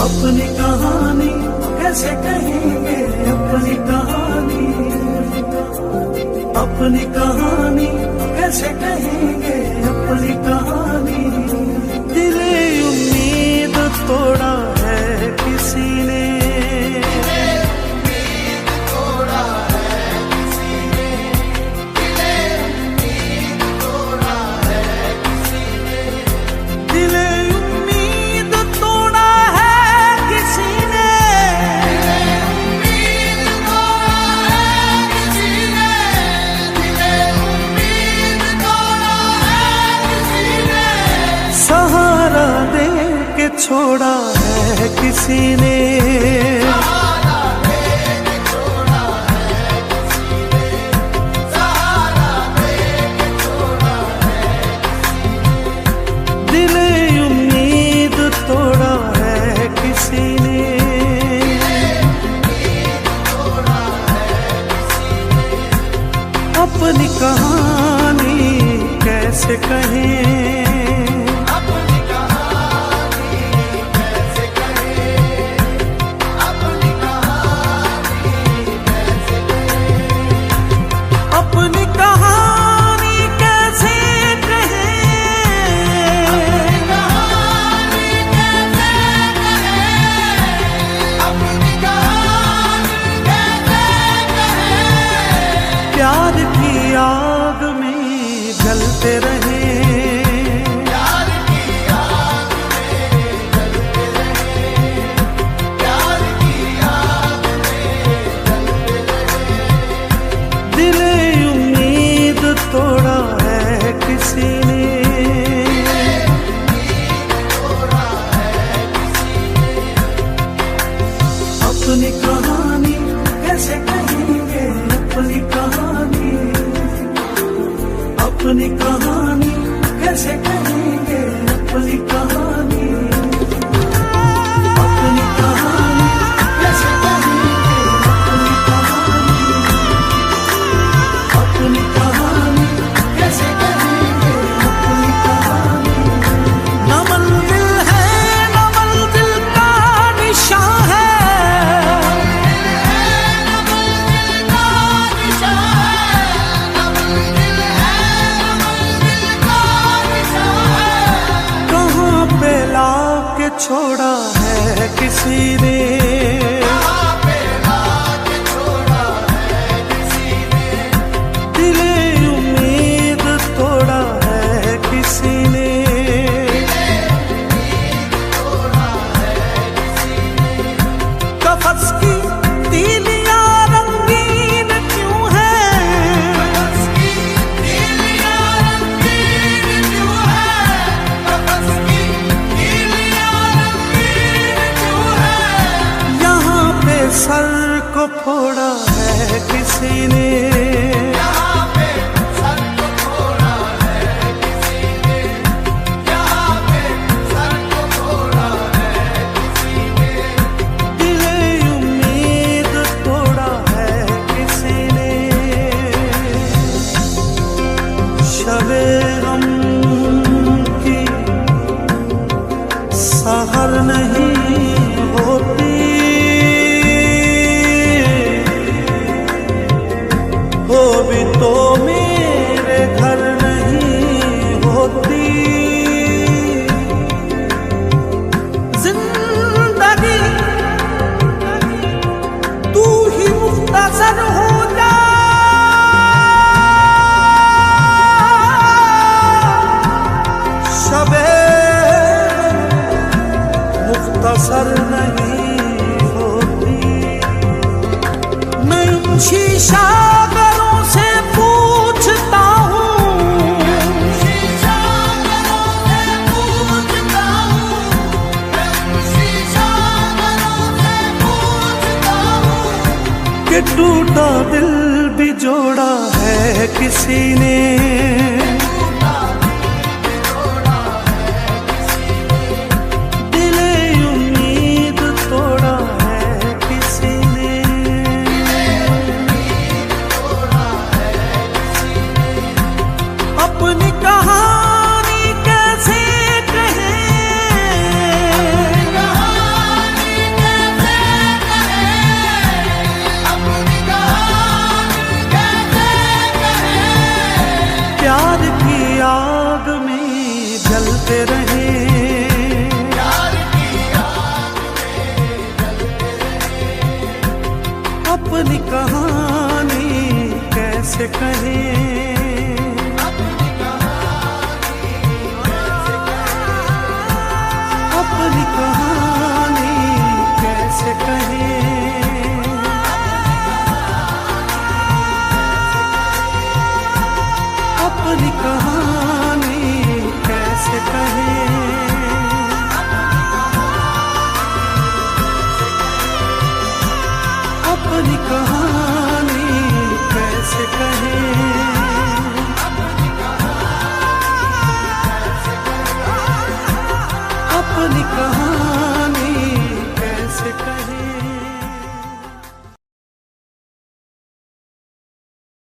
अपनी कहानी कैसे कहेंगे, अपनी कहानी, अपनी कहानी कैसे कहेंगे, अपनी कहानी। दिले उम्मीद तोड़ा है किसी ने, सहारा दे के छोड़ा है किसी ने, सहारा दे के छोड़ा है किसी ने, सहारा दे के छोड़ा है किसी ने। दिले उम्मीद तोड़ा है किसी ने, तोड़ा है किसी ने। अपनी कहानी कैसे कहें, प्यार की आग में जलते रहे, प्यार की आग में जलते रहे, प्यार की आग में जलते रहे। दिले उम्मीद तोड़ा है किसी ने, तोड़ा है किसी ने। अपनी कहानी कैसे कहेंगे, अपनी कहानी, अपनी कहानी कैसे कहेंगे, अपनी कहानी, अपनी कहानी कैसे कहेंगे, अपनी कहानी, अपनी कहानी कैसे कहेंगे, अपनी कहानी। न मंजिल है न मंजिल का निशान है, छोड़ा है किसी ने, कहाँ पे लाके छोड़ा है किसी ने। दिले उम्मीद तोड़ा है किसी ने, दिले उम्मीद तोड़ा है किसी ने। कफस की तीलियां रंगीन क्यों है, कफस की तीलियां रंगीन क्यों है, कफस की सर को फोड़ा है किसी ने, यहाँ पे सर को फोड़ा है किसी ने, यहाँ पे सर को फोड़ा है किसी ने। दिले उम्मीद तोड़ा है किसी ने। शबे गम की सहर नहीं होती, वो भी तो मेरे घर नहीं होती। जिंदगी तू ही मुख्तसर हो जा, शबे मुख्तसर नहीं होती। मैं शीशा से पूछता हूँ, शीशा से पूछता हूँ, शीशा से पूछता हूँ कि टूटा दिल भी जोड़ा है किसी ने, टूटा दिल भी जोड़ा है किसी ने। दिले उम्मीद तोड़ा है किसी ने, अपनी कहानी कैसे कहें, कहानी अपनी कहानी कैसे कहें, अपनी कहानी कैसे कहें, अपनी कहानी कैसे कहें, अपनी कहानी कैसे कहें, अपनी कहानी